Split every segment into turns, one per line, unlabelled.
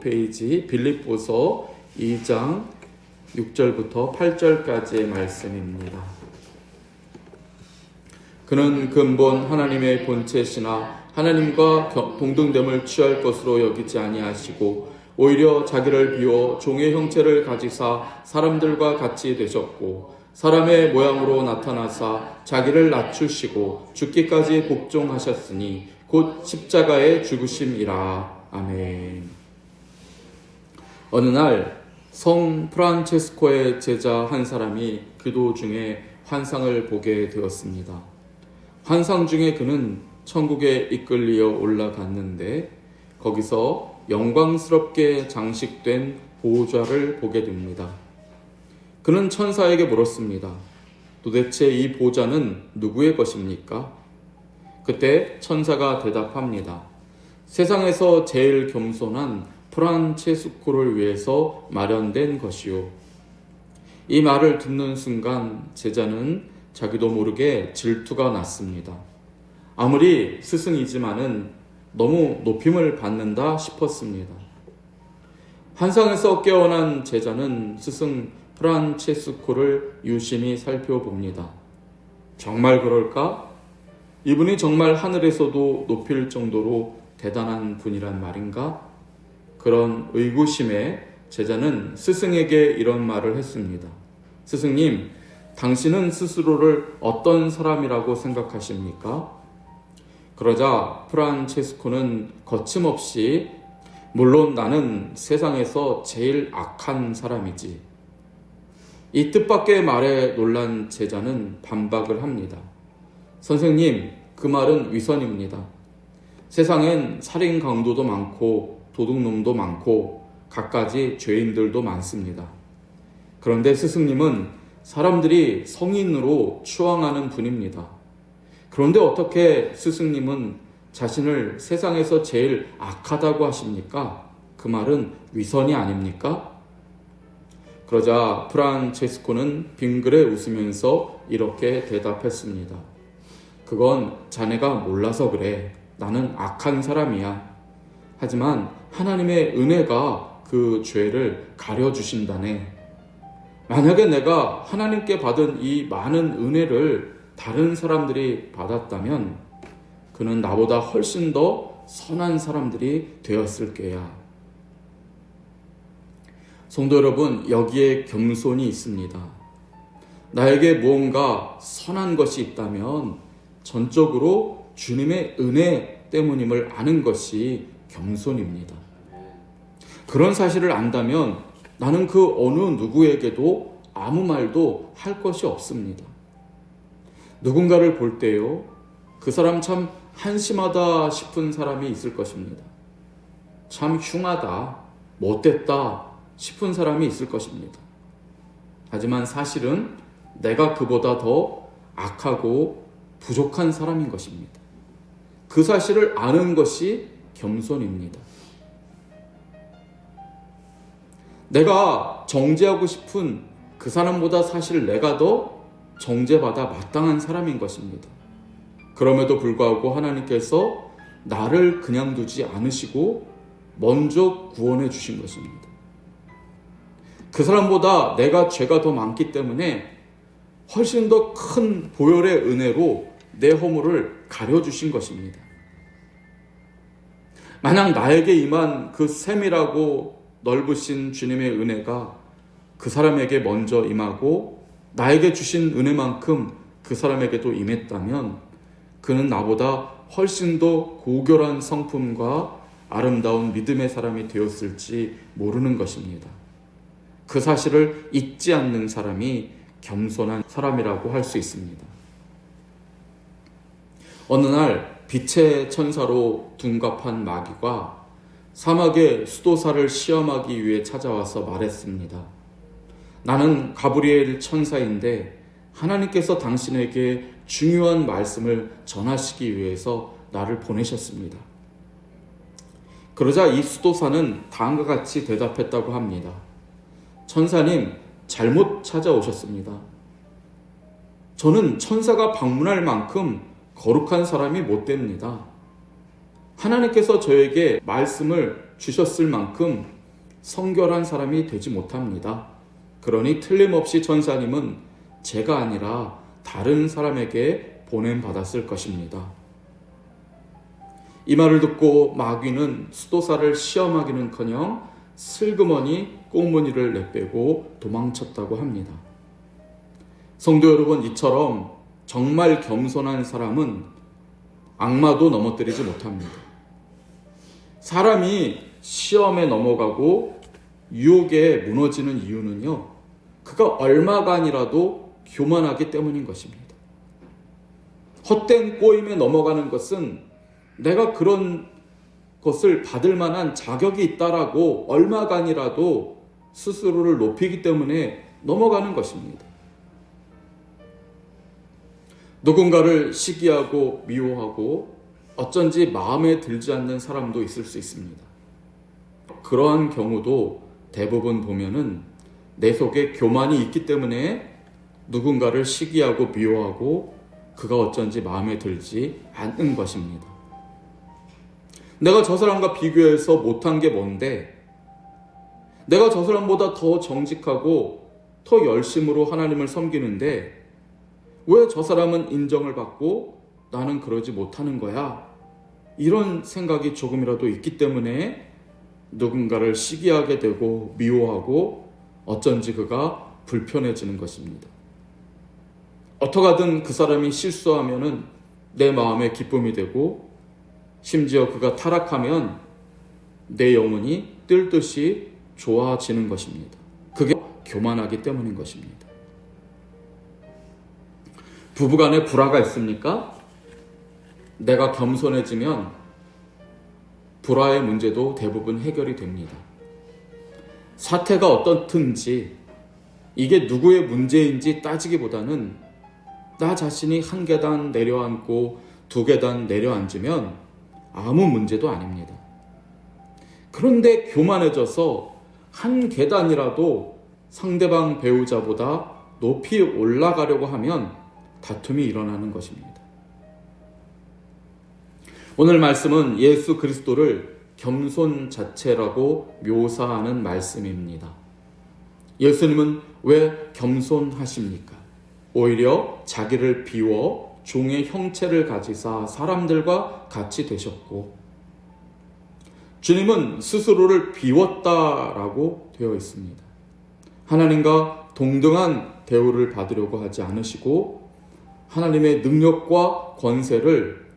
페이지 빌립보서 2장 6절부터 8절까지의 말씀입니다. 그는 근본 하나님의 본체시나 하나님과 동등됨을 취할 것으로 여기지 아니하시고 오히려 자기를 비워 종의 형체를 가지사 사람들과 같이 되셨고 사람의 모양으로 나타나사 자기를 낮추시고 죽기까지 복종하셨으니 곧 십자가의 죽으심이라. 아멘. 어느 날 성 프란체스코의 제자 한 사람이 기도 중에 환상을 보게 되었습니다. 환상 중에 그는 천국에 이끌려 올라갔는데 거기서 영광스럽게 장식된 보좌를 보게 됩니다. 그는 천사에게 물었습니다. 도대체 이 보좌는 누구의 것입니까? 그때 천사가 대답합니다. 세상에서 제일 겸손한 프란체스코를 위해서 마련된 것이요. 이 말을 듣는 순간 제자는 자기도 모르게 질투가 났습니다. 아무리 스승이지만은 너무 높임을 받는다 싶었습니다. 환상에서 깨어난 제자는 스승 프란체스코를 유심히 살펴봅니다. 정말 그럴까? 이분이 정말 하늘에서도 높일 정도로 대단한 분이란 말인가? 그런 의구심에 제자는 스승에게 이런 말을 했습니다. 스승님, 당신은 스스로를 어떤 사람이라고 생각하십니까? 그러자 프란체스코는 거침없이 물론 나는 세상에서 제일 악한 사람이지. 이 뜻밖의 말에 놀란 제자는 반박을 합니다. 선생님, 그 말은 위선입니다. 세상엔 살인 강도도 많고 도둑놈도 많고 갖가지 죄인들도 많습니다. 그런데 스승님은 사람들이 성인으로 추앙하는 분입니다. 그런데 어떻게 스승님은 자신을 세상에서 제일 악하다고 하십니까? 그 말은 위선이 아닙니까? 그러자 프란체스코는 빙그레 웃으면서 이렇게 대답했습니다. 그건 자네가 몰라서 그래. 나는 악한 사람이야. 하지만 하나님의 은혜가 그 죄를 가려주신다네. 만약에 내가 하나님께 받은 이 많은 은혜를 다른 사람들이 받았다면 그는 나보다 훨씬 더 선한 사람들이 되었을 게야. 성도 여러분, 여기에 겸손이 있습니다. 나에게 무언가 선한 것이 있다면 전적으로 주님의 은혜 때문임을 아는 것이 겸손입니다. 그런 사실을 안다면 나는 그 어느 누구에게도 아무 말도 할 것이 없습니다. 누군가를 볼 때요, 그 사람 참 한심하다 싶은 사람이 있을 것입니다. 참 흉하다, 못됐다 싶은 사람이 있을 것입니다. 하지만 사실은 내가 그보다 더 악하고 부족한 사람인 것입니다. 그 사실을 아는 것이 겸손입니다. 내가 정죄하고 싶은 그 사람보다 사실 내가 더 정죄받아 마땅한 사람인 것입니다. 그럼에도 불구하고 하나님께서 나를 그냥 두지 않으시고 먼저 구원해 주신 것입니다. 그 사람보다 내가 죄가 더 많기 때문에 훨씬 더 큰 보혈의 은혜로 내 허물을 가려주신 것입니다. 만약 나에게 임한 그 세밀하고 넓으신 주님의 은혜가 그 사람에게 먼저 임하고 나에게 주신 은혜만큼 그 사람에게도 임했다면 그는 나보다 훨씬 더 고결한 성품과 아름다운 믿음의 사람이 되었을지 모르는 것입니다. 그 사실을 잊지 않는 사람이 겸손한 사람이라고 할 수 있습니다. 어느 날 빛의 천사로 둔갑한 마귀가 사막의 수도사를 시험하기 위해 찾아와서 말했습니다. 나는 가브리엘 천사인데 하나님께서 당신에게 중요한 말씀을 전하시기 위해서 나를 보내셨습니다. 그러자 이 수도사는 다음과 같이 대답했다고 합니다. 천사님, 잘못 찾아오셨습니다. 저는 천사가 방문할 만큼 거룩한 사람이 못 됩니다. 하나님께서 저에게 말씀을 주셨을 만큼 성결한 사람이 되지 못합니다. 그러니 틀림없이 전사님은 제가 아니라 다른 사람에게 보냄받았을 것입니다. 이 말을 듣고 마귀는 수도사를 시험하기는커녕 슬그머니 꽁무니를 내빼고 도망쳤다고 합니다. 성도 여러분, 이처럼 정말 겸손한 사람은 악마도 넘어뜨리지 못합니다. 사람이 시험에 넘어가고 유혹에 무너지는 이유는요, 그가 얼마간이라도 교만하기 때문인 것입니다. 헛된 꼬임에 넘어가는 것은 내가 그런 것을 받을 만한 자격이 있다라고 얼마간이라도 스스로를 높이기 때문에 넘어가는 것입니다. 누군가를 시기하고 미워하고 어쩐지 마음에 들지 않는 사람도 있을 수 있습니다. 그러한 경우도 대부분 보면은 내 속에 교만이 있기 때문에 누군가를 시기하고 미워하고 그가 어쩐지 마음에 들지 않는 것입니다. 내가 저 사람과 비교해서 못한 게 뭔데? 내가 저 사람보다 더 정직하고 더 열심으로 하나님을 섬기는데 왜 저 사람은 인정을 받고 나는 그러지 못하는 거야? 이런 생각이 조금이라도 있기 때문에 누군가를 시기하게 되고 미워하고 어쩐지 그가 불편해지는 것입니다. 어떡하든 그 사람이 실수하면은 내 마음에 기쁨이 되고 심지어 그가 타락하면 내 영혼이 뜰 듯이 좋아지는 것입니다. 그게 교만하기 때문인 것입니다. 부부간에 불화가 있습니까? 내가 겸손해지면 불화의 문제도 대부분 해결이 됩니다. 사태가 어떻든지 이게 누구의 문제인지 따지기보다는 나 자신이 한 계단 내려앉고 두 계단 내려앉으면 아무 문제도 아닙니다. 그런데 교만해져서 한 계단이라도 상대방 배우자보다 높이 올라가려고 하면 다툼이 일어나는 것입니다. 오늘 말씀은 예수 그리스도를 겸손 자체라고 묘사하는 말씀입니다. 예수님은 왜 겸손하십니까? 오히려 자기를 비워 종의 형체를 가지사 사람들과 같이 되셨고, 주님은 스스로를 비웠다라고 되어 있습니다. 하나님과 동등한 대우를 받으려고 하지 않으시고 하나님의 능력과 권세를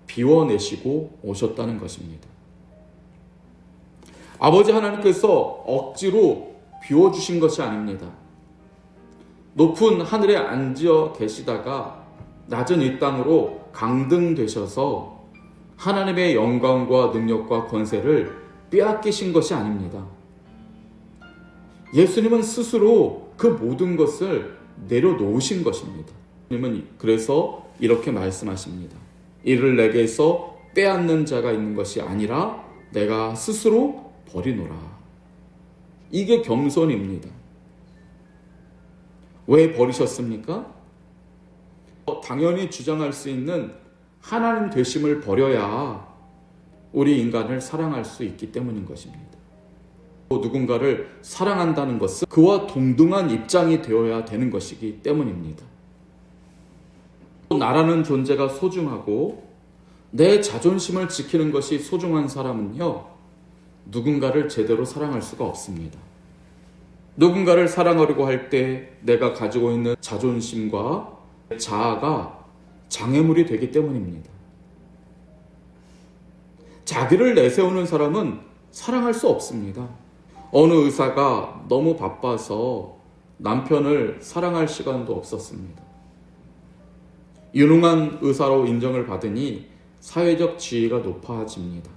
비워내시고 오셨다는 것입니다. 아버지 하나님께서 억지로 비워주신 것이 아닙니다. 높은 하늘에 앉아 계시다가 낮은 이 땅으로 강등되셔서 하나님의 영광과 능력과 권세를 빼앗기신 것이 아닙니다. 예수님은 스스로 그 모든 것을 내려놓으신 것입니다. 예수님은 그래서 이렇게 말씀하십니다. 이를 내게서 빼앗는 자가 있는 것이 아니라 내가 스스로 버리노라. 이게 겸손입니다. 왜 버리셨습니까? 당연히 주장할 수 있는 하나님 되심을 버려야 우리 인간을 사랑할 수 있기 때문인 것입니다. 누군가를 사랑한다는 것은 그와 동등한 입장이 되어야 되는 것이기 때문입니다. 나라는 존재가 소중하고 내 자존심을 지키는 것이 소중한 사람은요, 누군가를 제대로 사랑할 수가 없습니다. 누군가를 사랑하려고 할 때 내가 가지고 있는 자존심과 자아가 장애물이 되기 때문입니다. 자기를 내세우는 사람은 사랑할 수 없습니다. 어느 의사가 너무 바빠서 남편을 사랑할 시간도 없었습니다. 유능한 의사로 인정을 받으니 사회적 지위가 높아집니다.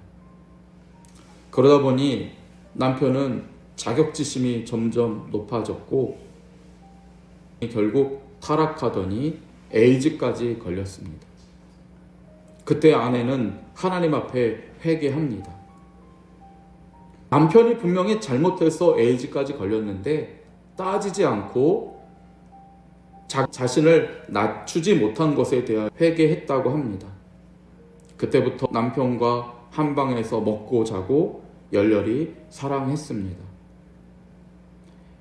그러다 보니 남편은 자격지심이 점점 높아졌고 결국 타락하더니 에이즈까지 걸렸습니다. 그때 아내는 하나님 앞에 회개합니다. 남편이 분명히 잘못해서 에이즈까지 걸렸는데 따지지 않고 자신을 낮추지 못한 것에 대해 회개했다고 합니다. 그때부터 남편과 한 방에서 먹고 자고 열렬히 사랑했습니다.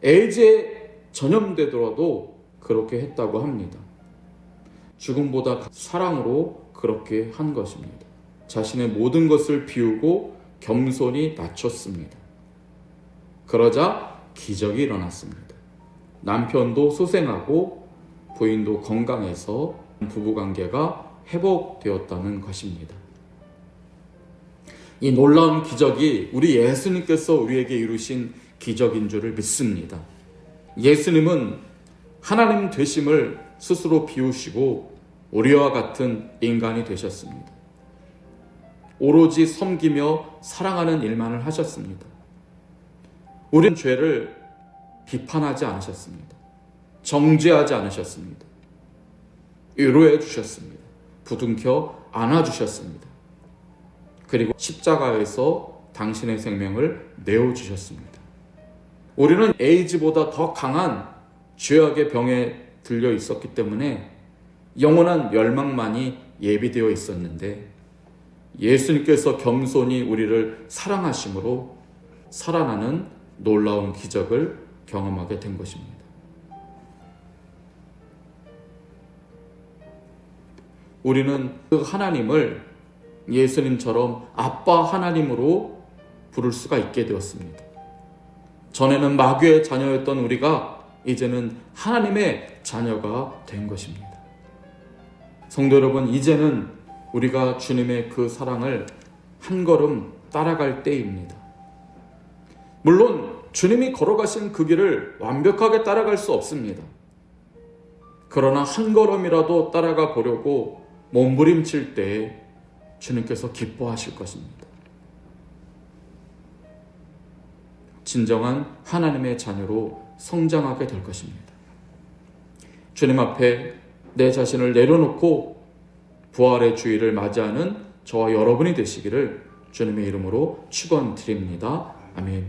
에이즈에 전염되더라도 그렇게 했다고 합니다. 죽음보다 사랑으로 그렇게 한 것입니다. 자신의 모든 것을 비우고 겸손히 낮췄습니다. 그러자 기적이 일어났습니다. 남편도 소생하고 부인도 건강해서 부부관계가 회복되었다는 것입니다. 이 놀라운 기적이 우리 예수님께서 우리에게 이루신 기적인 줄을 믿습니다. 예수님은 하나님 되심을 스스로 비우시고 우리와 같은 인간이 되셨습니다. 오로지 섬기며 사랑하는 일만을 하셨습니다. 우리는 죄를 비판하지 않으셨습니다. 정죄하지 않으셨습니다. 위로해 주셨습니다. 부둥켜 안아주셨습니다. 그리고 십자가에서 당신의 생명을 내어주셨습니다. 우리는 에이즈보다 더 강한 죄악의 병에 들려 있었기 때문에 영원한 멸망만이 예비되어 있었는데 예수님께서 겸손히 우리를 사랑하심으로 살아나는 놀라운 기적을 경험하게 된 것입니다. 우리는 그 하나님을 예수님처럼 아빠 하나님으로 부를 수가 있게 되었습니다. 전에는 마귀의 자녀였던 우리가 이제는 하나님의 자녀가 된 것입니다. 성도 여러분, 이제는 우리가 주님의 그 사랑을 한 걸음 따라갈 때입니다. 물론 주님이 걸어가신 그 길을 완벽하게 따라갈 수 없습니다. 그러나 한 걸음이라도 따라가 보려고 몸부림칠 때에 주님께서 기뻐하실 것입니다. 진정한 하나님의 자녀로 성장하게 될 것입니다. 주님 앞에 내 자신을 내려놓고 부활의 주일을 맞이하는 저와 여러분이 되시기를 주님의 이름으로 축원드립니다. 아멘.